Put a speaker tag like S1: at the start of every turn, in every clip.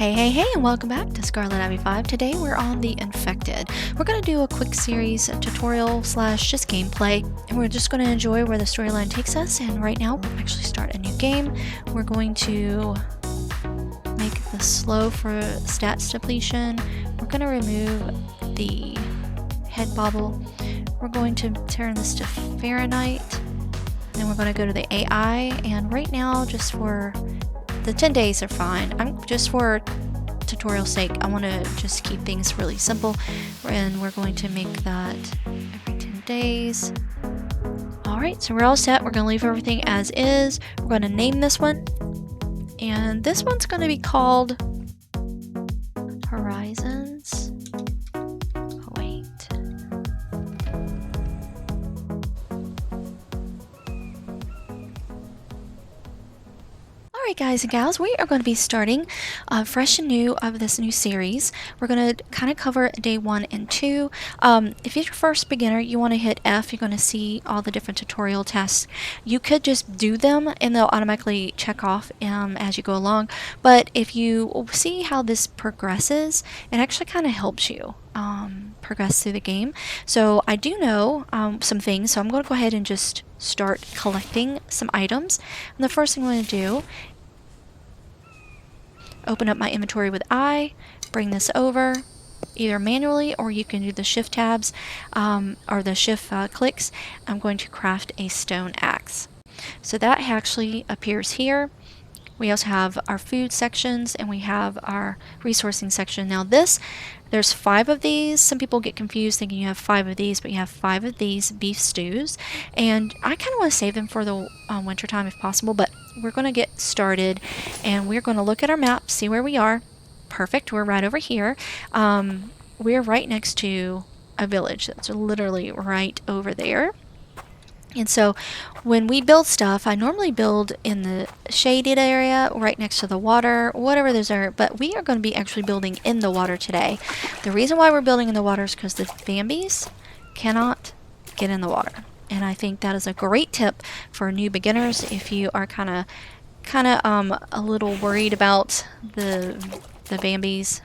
S1: Hey, and welcome back to Scarlet Ivy 5. Today we're on the Infected. We're going to do a quick series tutorial slash just gameplay, and we're just going to enjoy where the storyline takes us. And right now, we'll actually start a new game. We're going to make the slow for stats depletion. We're going to remove the head bobble. We're going to turn this to Fahrenheit. Then we're going to go to the AI, and right now, just for the 10 days are fine. Just for tutorial sake, I want to just keep things really simple, and we're going to make that every 10 days. Alright, so we're all set. We're going to leave everything as is. We're going to name this one, and this one's going to be called Horizons. Oh, wait. Alright guys and gals, we are going to be starting fresh and new of this new series. We're going to kind of cover day 1 and 2. If you're your first beginner, you want to hit F. You're going to see all the different tutorial tests. You could just do them and they'll automatically check off as you go along. But if you see how this progresses, it actually kind of helps you progress through the game. So I do know some things, so I'm going to go ahead and just start collecting some items. And the first thing I'm going to do, open up my inventory with I, bring this over, either manually or you can do the shift tabs or the shift clicks. I'm going to craft a stone axe. So that actually appears here. We also have our food sections and we have our resourcing section. Now there's 5 of these. Some people get confused thinking you have 5 of these, but you have 5 of these beef stews. And I kind of want to save them for the winter time if possible, but we're going to get started and we're going to look at our map, see where we are. Perfect, we're right over here. We're right next to a village. That's literally right over there. And so when we build stuff, I normally build in the shaded area right next to the water, whatever those are, but we are going to be actually building in the water today. The reason why we're building in the water is because the Bambis cannot get in the water. And I think that is a great tip for new beginners if you are kind of a little worried about the Bambis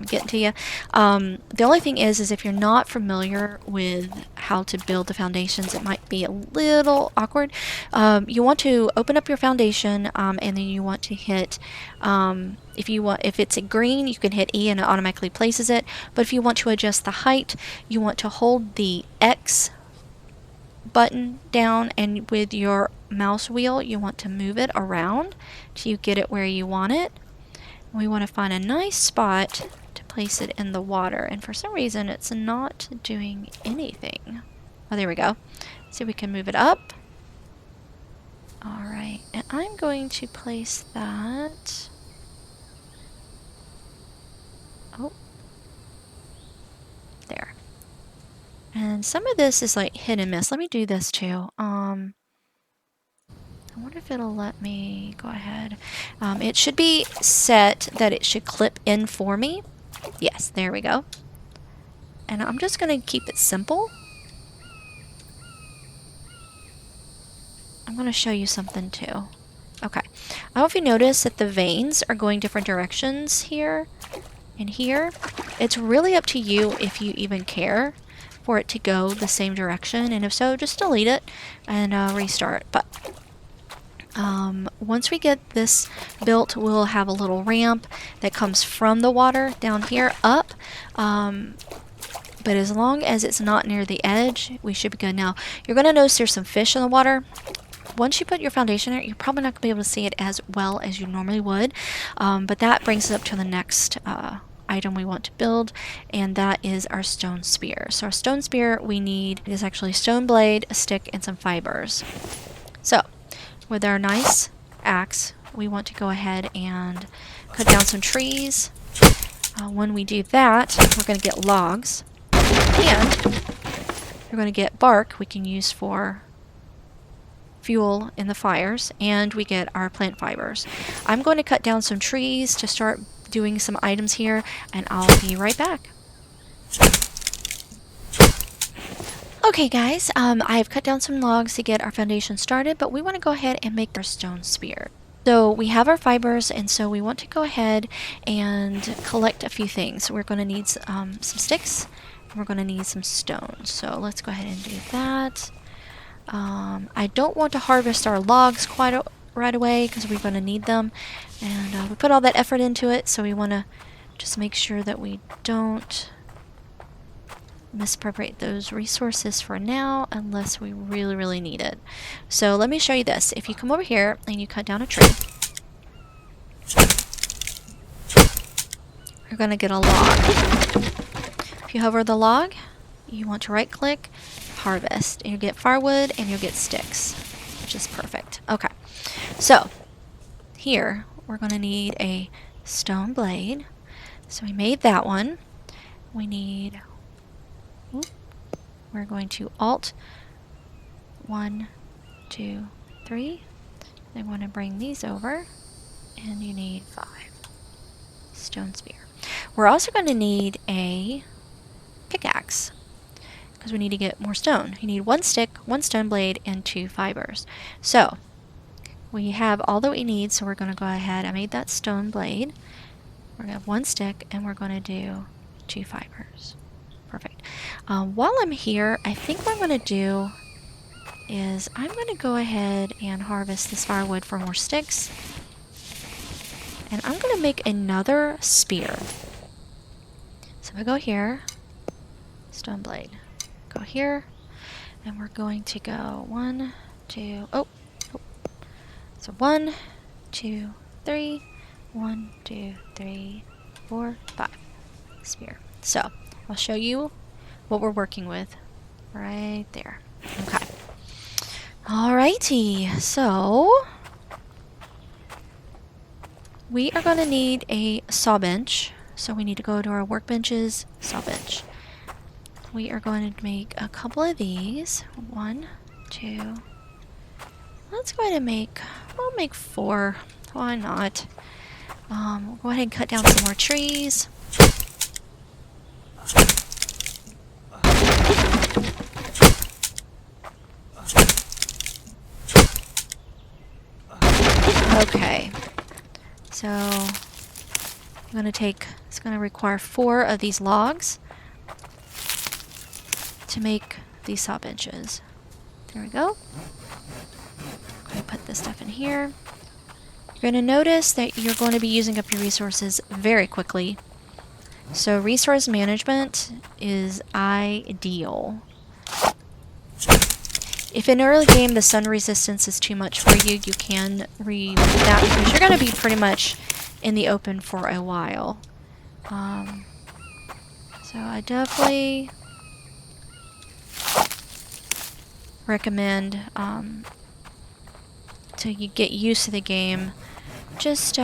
S1: getting to you. The only thing is if you're not familiar with how to build the foundations, it might be a little awkward. You want to open up your foundation and then you want to hit, if it's a green, you can hit E and it automatically places it. But if you want to adjust the height, you want to hold the X button down, and with your mouse wheel you want to move it around till you get it where you want it. We want to find a nice spot to place it in the water, and for some reason it's not doing anything. Oh, there we go. See if we can move it up. Alright, and I'm going to place that. Oh, there. And some of this is like hit and miss. Let me do this too. I wonder if it'll let me go ahead. It should be set that it should clip in for me. Yes, there we go. And I'm just going to keep it simple. I'm going to show you something too. Okay. I don't know if you notice that the veins are going different directions here and here. It's really up to you if you even care for it to go the same direction. And if so, just delete it and restart. But once we get this built, we'll have a little ramp that comes from the water down here up. But as long as it's not near the edge, we should be good. Now, you're going to notice there's some fish in the water. Once you put your foundation there, you're probably not going to be able to see it as well as you normally would. But that brings us up to the next item we want to build, and that is our stone spear. So our stone spear we need is actually a stone blade, a stick, and some fibers. So with our nice axe, we want to go ahead and cut down some trees. When we do that, we're going to get logs, and we're going to get bark we can use for fuel in the fires, and we get our plant fibers. I'm going to cut down some trees to start doing some items here, and I'll be right back. Okay guys, I've cut down some logs to get our foundation started, but we want to go ahead and make our stone spear. So we have our fibers, and so we want to go ahead and collect a few things. We're going to need some sticks, and we're going to need some stones. So let's go ahead and do that. I don't want to harvest our logs right away because we're going to need them. And we put all that effort into it, so we want to just make sure that we don't misappropriate those resources for now unless we really, really need it. So let me show you this. If you come over here and you cut down a tree, you're going to get a log. If you hover the log, you want to right click, harvest, and you'll get firewood and you'll get sticks, which is perfect. Okay, so here we're going to need a stone blade. So we made that one. We need, we're going to Alt 1, 2, 3. I want to bring these over, and you need 5 stone spear. We're also going to need a pickaxe because we need to get more stone. You need 1 stick, 1 stone blade, and 2 fibers. So we have all that we need, so we're going to go ahead. I made that stone blade. We're going to have 1 stick, and we're going to do 2 fibers. Perfect. While I'm here, I think what I'm going to do is I'm going to go ahead and harvest this firewood for more sticks. And I'm going to make another spear. So I go here, stone blade, go here, and we're going to go 1, 2, so 1, 2, 3, 1, 2, 3, 4, 5 spear. So I'll show you what we're working with right there. Okay. Alrighty, so we are going to need a saw bench. So we need to go to our workbenches, saw bench. We are going to make a couple of these. 1, 2. Let's go ahead and we'll make 4. Why not? We'll go ahead and cut down some more trees. Okay, so I'm going to it's going to require 4 of these logs to make these saw benches. There we go. I'm going to put this stuff in here. You're going to notice that you're going to be using up your resources very quickly. So resource management is ideal. If in early game the sun resistance is too much for you, you can remove that because you're going to be pretty much in the open for a while. So I definitely recommend till you get used to the game, just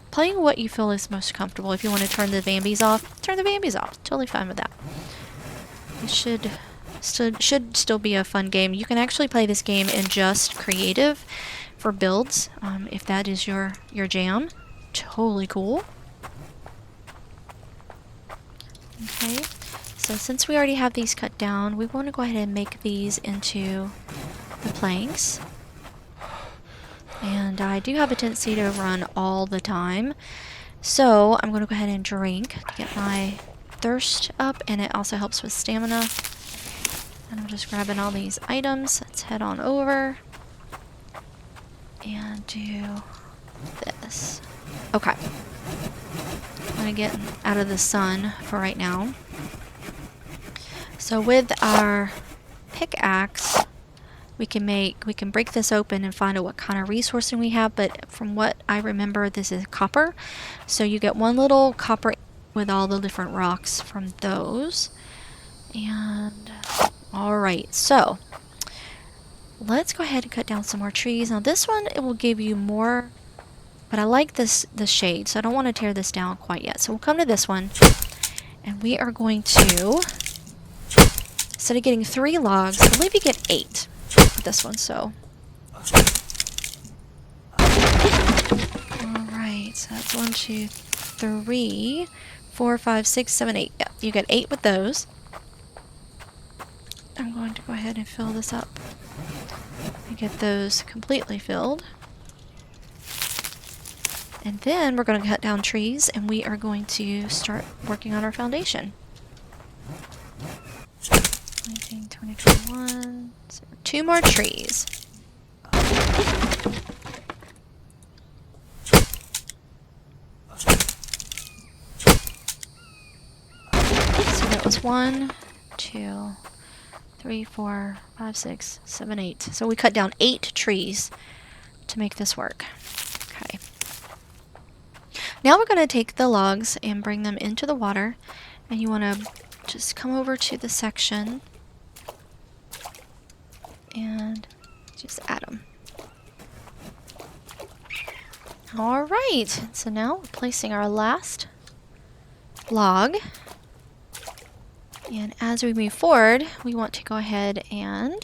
S1: playing what you feel is most comfortable. If you want to turn the Bambis off, turn the Bambis off. Totally fine with that. It should still be a fun game. You can actually play this game in just creative for builds, if that is your jam. Totally cool. Okay, so since we already have these cut down, we want to go ahead and make these into the planks. And I do have a tendency to run all the time, so I'm going to go ahead and drink to get my thirst up, and it also helps with stamina. And I'm just grabbing all these items. Let's head on over and do this. Okay. I'm going to get out of the sun for right now. So with our pickaxe, we can break this open and find out what kind of resourcing we have, but from what I remember, this is copper. So you get 1 little copper with all the different rocks from those. And alright, so let's go ahead and cut down some more trees. Now this one, it will give you more, but I like the shade, so I don't want to tear this down quite yet. So we'll come to this one, and we are going to, instead of getting 3 logs, I believe you get 8 with this one, so. Alright, so that's 1, 2, 3, 4, 5, 6, 7, 8. Yeah, you get 8 with those. I'm going to go ahead and fill this up and get those completely filled. And then we're going to cut down trees and we are going to start working on our foundation. 19, 20, 21. So 2 more trees. So that was 1, 2, 3, 4, 5, 6, 7, 8. So we cut down 8 trees to make this work. Okay. Now we're going to take the logs and bring them into the water. And you want to just come over to the section and just add them. All right. So now we're placing our last log. And as we move forward, we want to go ahead and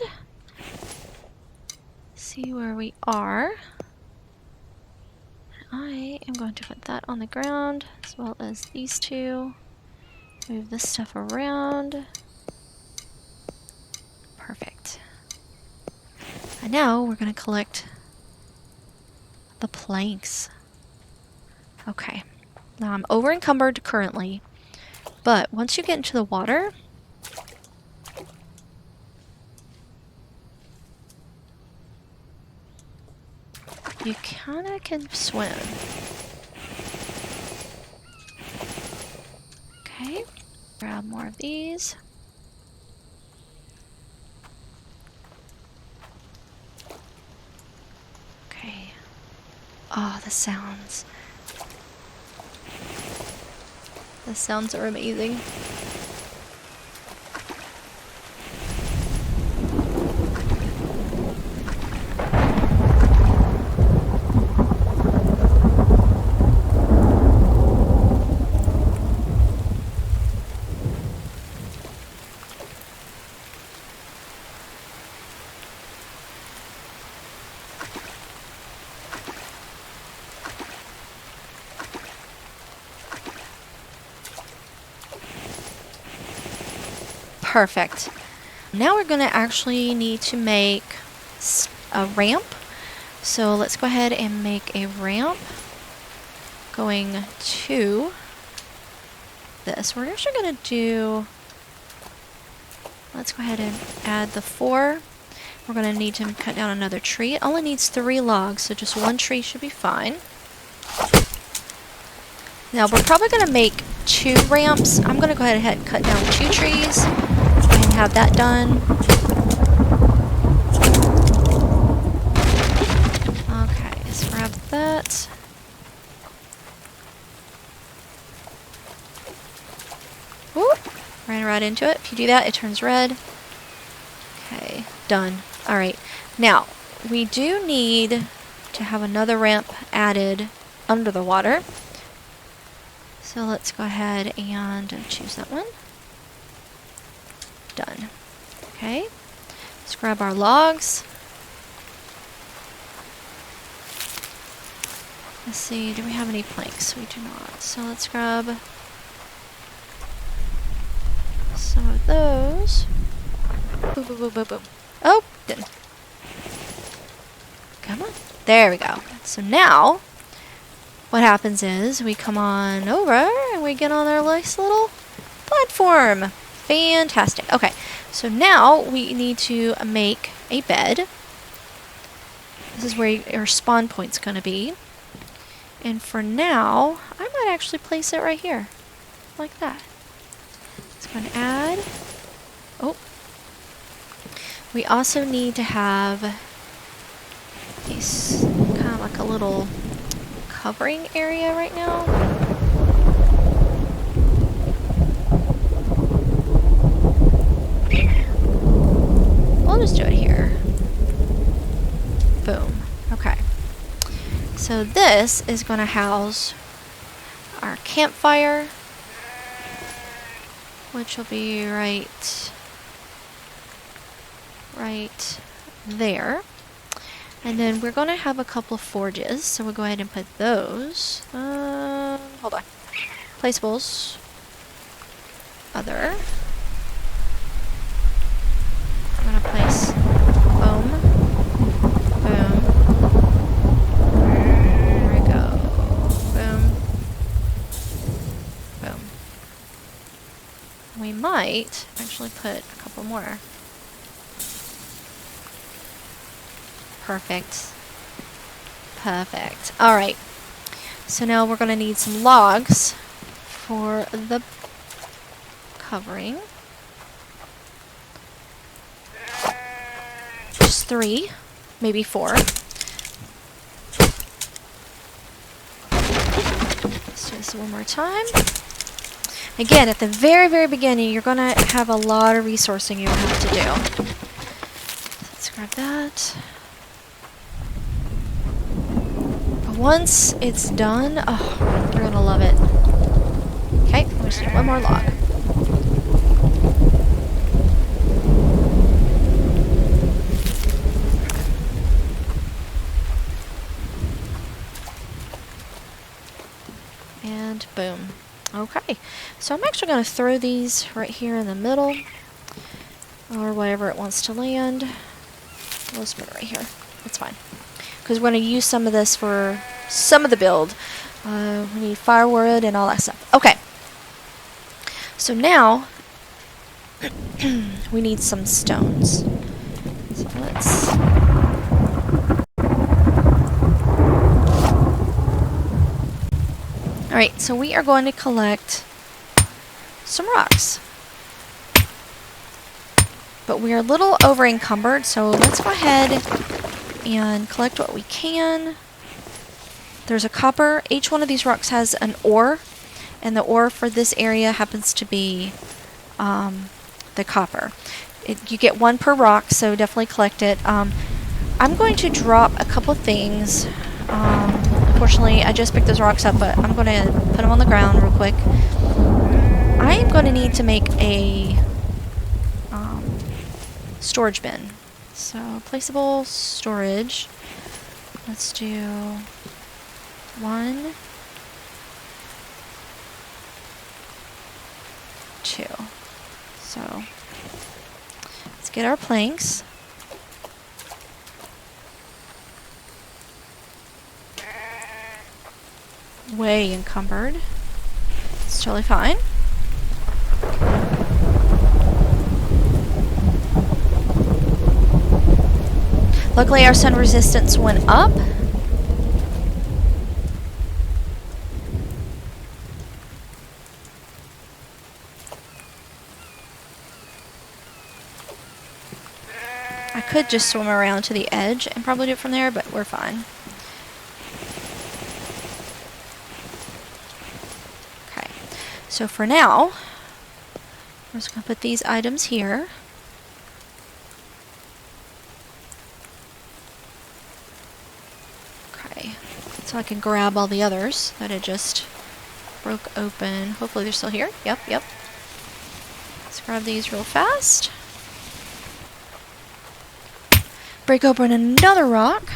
S1: see where we are. I am going to put that on the ground as well as these 2. Move this stuff around. Perfect. And now we're going to collect the planks. Okay. Now I'm over encumbered currently, but once you get into the water, you kind of can swim. Okay, grab more of these. Okay. Oh, the sounds. The sounds are amazing. Perfect. Now we're going to actually need to make a ramp. So let's go ahead and make a ramp going to this. We're actually going to do, let's go ahead and add the 4. We're going to need to cut down another tree. It only needs 3 logs, so just 1 tree should be fine. Now we're probably going to make 2 ramps. I'm going to go ahead and cut down 2 trees and have that done. Okay, let's grab that. Whoop, ran right into it. If you do that, it turns red. Okay, done. Alright, now we do need to have another ramp added under the water. So let's go ahead and choose that one. Done. Okay, let's grab our logs. Let's see, do we have any planks? We do not. So let's grab some of those. Boom, boom, boom, boom, boom. Oh, didn't. Come on. There we go. So now, what happens is we come on over and we get on our nice little platform. Fantastic. Okay, so now we need to make a bed. This is where your spawn point's going to be. And for now, I might actually place it right here. Like that. It's going to add. Oh. We also need to have these kind of like a little covering area right now. We'll just do it here. Boom. Okay. So this is going to house our campfire, which will be right there. And then we're going to have a couple of forges, so we'll go ahead and put those. Hold on. Placeables. Other. I'm going to place boom. Boom. There we go. might actually put a couple more. Perfect. Perfect. Alright. So now we're going to need some logs for the covering. Just 3, maybe 4. Let's do this one more time. Again, at the very, very beginning, you're going to have a lot of resourcing you have to do. Let's grab that. But once it's done, oh, you're going to love it. Okay, we just need one more log. And boom. Okay, so I'm actually going to throw these right here in the middle, or wherever it wants to land. We'll just put it right here. That's fine. Because we're going to use some of this for some of the build. We need firewood and all that stuff. Okay. So now, we need some stones. So let's... Alright, so we are going to collect some rocks. But we're a little over encumbered, so let's go ahead and collect what we can. There's a copper. Each one of these rocks has an ore, and the ore for this area happens to be the copper. You get 1 per rock, so definitely collect it. I'm going to drop a couple things. Unfortunately, I just picked those rocks up, but I'm going to put them on the ground real quick. I am going to need to make a storage bin. So, placeable storage. Let's do 1, 2. So, let's get our planks. Way encumbered. It's totally fine. Luckily our sun resistance went up. I could just swim around to the edge and probably do it from there, but we're fine. So for now, I'm just going to put these items here. Okay, so I can grab all the others that I just broke open. Hopefully they're still here. Yep. Let's grab these real fast. Break open another rock.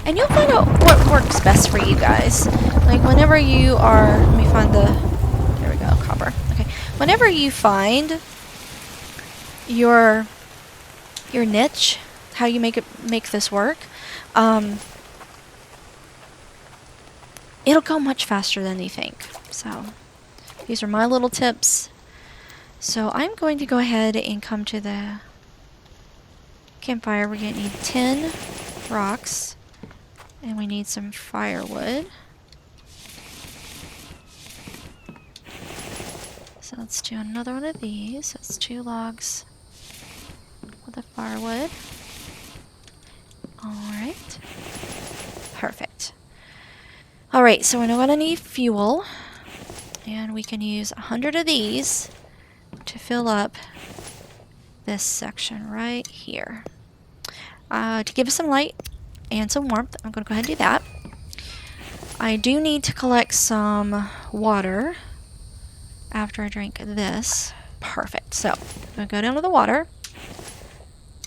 S1: And you'll find out what works best for you guys. Like whenever you are, let me find the, there we go, copper. Okay, whenever you find your niche, how you make this work, it'll go much faster than you think. So these are my little tips. So I'm going to go ahead and come to the campfire. We're going to need 10 rocks. And we need some firewood. So let's do another one of these. That's 2 logs with the firewood. Alright. Perfect. Alright, so we're going to need fuel. And we can use 100 of these to fill up this section right here. To give us some light and some warmth, I'm going to go ahead and do that. I do need to collect some water after I drink this. Perfect. So, I'm going to go down to the water,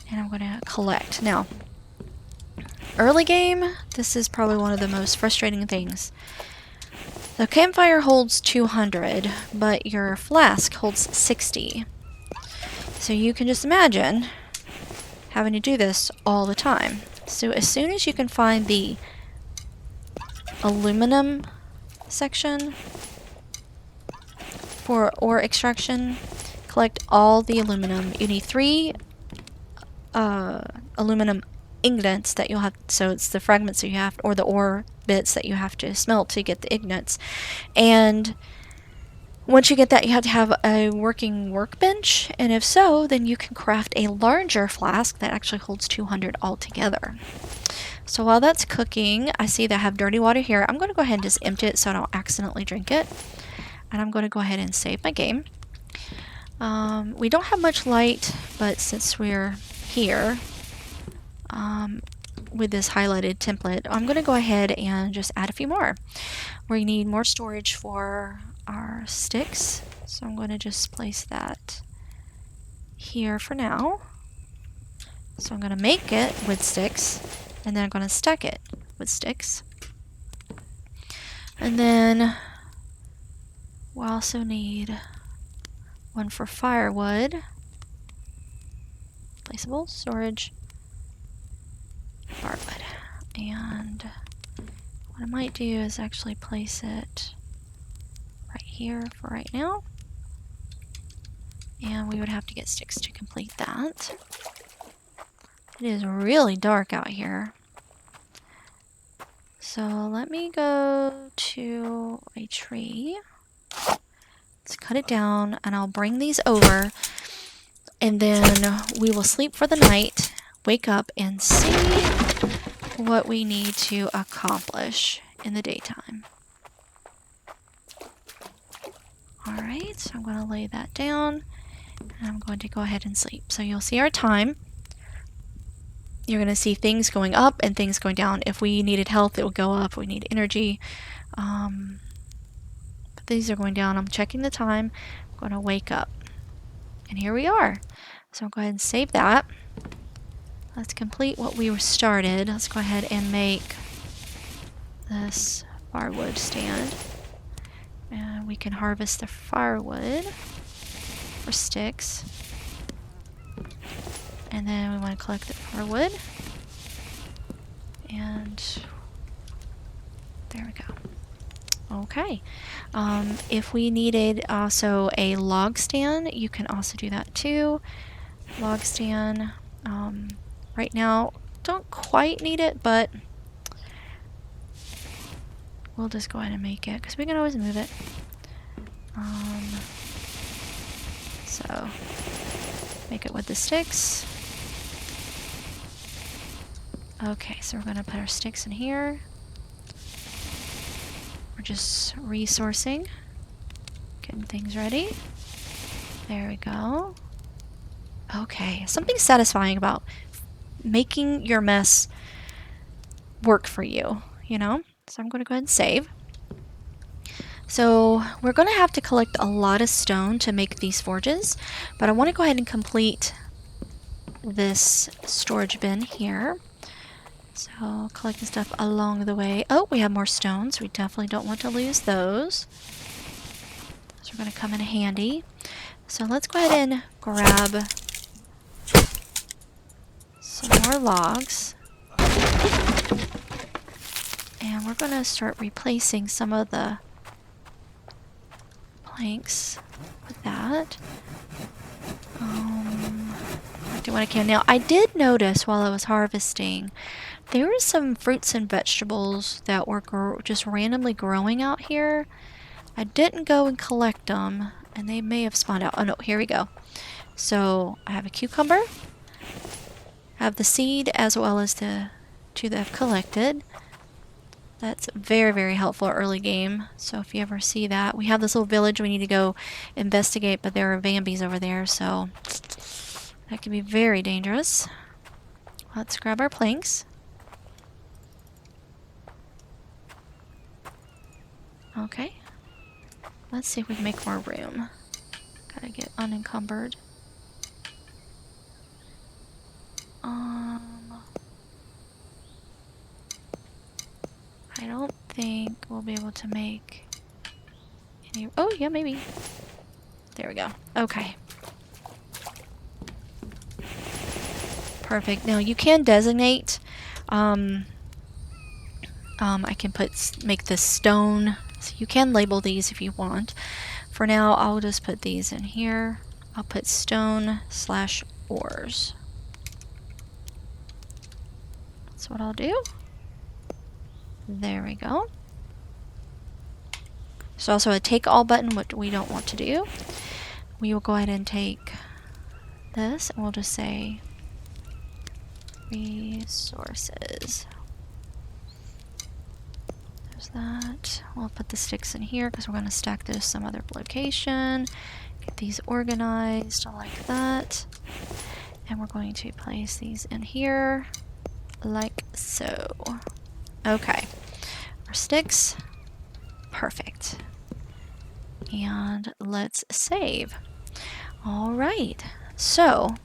S1: and I'm going to collect. Now, early game, this is probably one of the most frustrating things. The campfire holds 200, but your flask holds 60. So you can just imagine having to do this all the time. So as soon as you can find the aluminum section, for ore extraction, collect all the aluminum. You need 3 aluminum ingots that you'll have, so it's the fragments that you have, or the ore bits that you have to smelt to get the ingots. And once you get that, you have to have a working workbench, and if so, then you can craft a larger flask that actually holds 200 altogether. So while that's cooking, I see that I have dirty water here. I'm going to go ahead and just empty it so I don't accidentally drink it. And I'm going to go ahead and save my game. We don't have much light, but since we're here with this highlighted template, I'm going to go ahead and just add a few more. We need more storage for our sticks, so I'm going to just place that here for now. So I'm going to make it with sticks, and then I'm going to stack it with sticks. And then we also need one for firewood. Placeable storage. Firewood. And what I might do is actually place it right here for right now. And we would have to get sticks to complete that. It is really dark out here. So let me go to a tree. Let's cut it down, and I'll bring these over, and then we will sleep for the night, wake up, and see what we need to accomplish in the daytime. Alright, so I'm going to lay that down, and I'm going to go ahead and sleep. So you'll see our time. You're going to see things going up and things going down. If we needed health, it will go up. We need energy. But these are going down. I'm checking the time. I'm going to wake up. And here we are. So I'll go ahead and save that. Let's complete what we started. Let's go ahead and make this firewood stand. And we can harvest the firewood for sticks. And then we want to collect the firewood. And there we go. Okay. If we needed also a log stand, you can also do that too. Log stand. Right now, don't quite need it, but we'll just go ahead and make it because we can always move it. So make it with the sticks. Okay, so we're going to put our sticks in here. We're just resourcing, getting things ready. There we go. Okay, something satisfying about making your mess work for you, you know? So I'm going to go ahead and save. So we're going to have to collect a lot of stone to make these forges, but I want to go ahead and complete this storage bin here. So collecting stuff along the way. Oh, we have more stones. We definitely don't want to lose those. Those are going to come in handy. So let's go ahead and grab some more logs. And we're going to start replacing some of the planks with that. Do what I can. Now, I did notice while I was harvesting, there were some fruits and vegetables that were just randomly growing out here. I didn't go and collect them, and they may have spawned out. Oh no, here we go. So, I have a cucumber. I have the seed as well as the 2 that I've collected. That's very, very helpful early game. So if you ever see that, we have this little village we need to go investigate, but there are Vambies over there, so that can be very dangerous. Let's grab our planks. Okay. Let's see if we can make more room. Gotta get unencumbered. I don't think we'll be able to make any... Oh, yeah, maybe. There we go. Okay. Perfect. Now, you can designate... I can make this stone... So you can label these if you want. For now, I'll just put these in here. I'll put stone/ores. That's what I'll do. There we go. So also a take all button, which we don't want to do. We will go ahead and take this and we'll just say resources. There's that. We'll put the sticks in here because we're going to stack this some other location. Get these organized like that. And we're going to place these in here like so. Okay. Our sticks. Perfect. And let's save. Alright. So,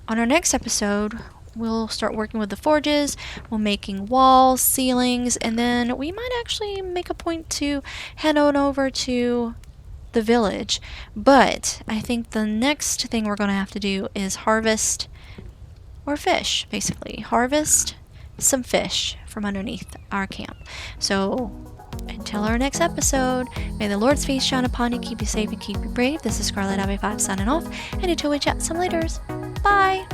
S1: on our next episode, we'll start working with the forges, we'll making walls, ceilings, and then we might actually make a point to head on over to the village. But I think the next thing we're going to have to do is harvest or fish, basically. Harvest some fish from underneath our camp. So, until our next episode, may the Lord's face shine upon you, keep you safe, and keep you brave. This is Scarlet Abbey 5 signing off, and until we chat some later, bye!